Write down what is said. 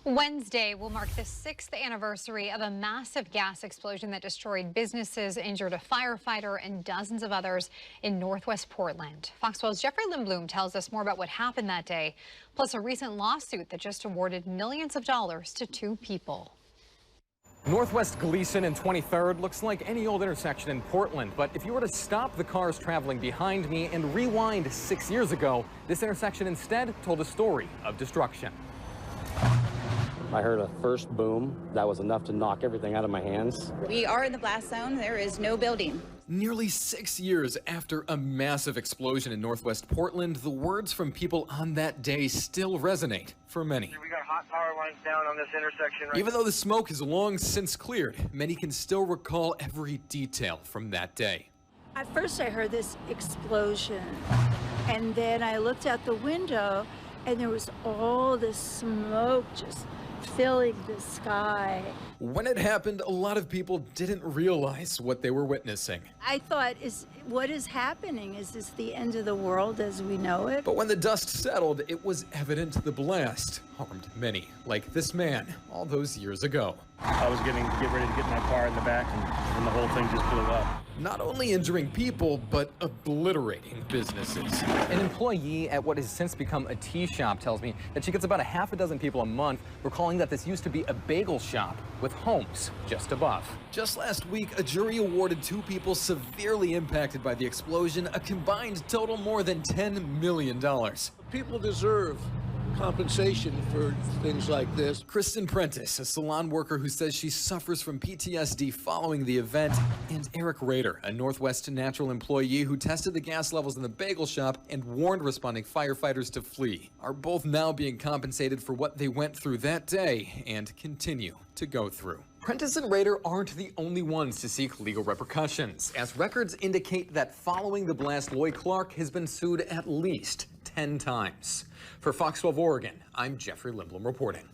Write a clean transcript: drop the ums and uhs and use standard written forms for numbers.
Wednesday will mark the 6th anniversary of a massive gas explosion that destroyed businesses, injured a firefighter, and dozens of others in northwest Portland. Fox 12's Jeffrey Lindblom tells us more about what happened that day, plus a recent lawsuit that just awarded millions of dollars to two people. Northwest Gleason and 23rd looks like any old intersection in Portland, but if you were to stop the cars traveling behind me and rewind 6 years ago, this intersection instead told a story of destruction. I heard a first boom that was enough to knock everything out of my hands. We are in the blast zone. There is no building. Nearly 6 years after a massive explosion in northwest Portland, the words from people on that day still resonate for many. We got hot power lines down on this intersection right Even though the smoke has long since cleared, many can still recall every detail from that day. At first I heard this explosion, and then I looked out the window and there was all this smoke just filling the sky. When it happened, a lot of people didn't realize what they were witnessing. I thought, what is happening? Is this the end of the world as we know it? But when the dust settled, it was evident the blast harmed many, like this man all those years ago. I was getting ready to get my car in the back, and the whole thing just blew up. Not only injuring people, but obliterating businesses. An employee at what has since become a tea shop tells me that she gets about a half a dozen people a month recalling that this used to be a bagel shop with homes just above. Just last week, a jury awarded two people severely impacted by the explosion a combined total more than $10 million. People deserve compensation for things like this. Kristen Prentice, a salon worker who says she suffers from PTSD following the event, and Eric Rader, a Northwest Natural employee who tested the gas levels in the bagel shop and warned responding firefighters to flee, are both now being compensated for what they went through that day and continue to go through. Prentice and Rader aren't the only ones to seek legal repercussions, as records indicate that following the blast, Lloyd Clark has been sued at least 10 times. For Fox 12 Oregon, I'm Jeffrey Lindblom reporting.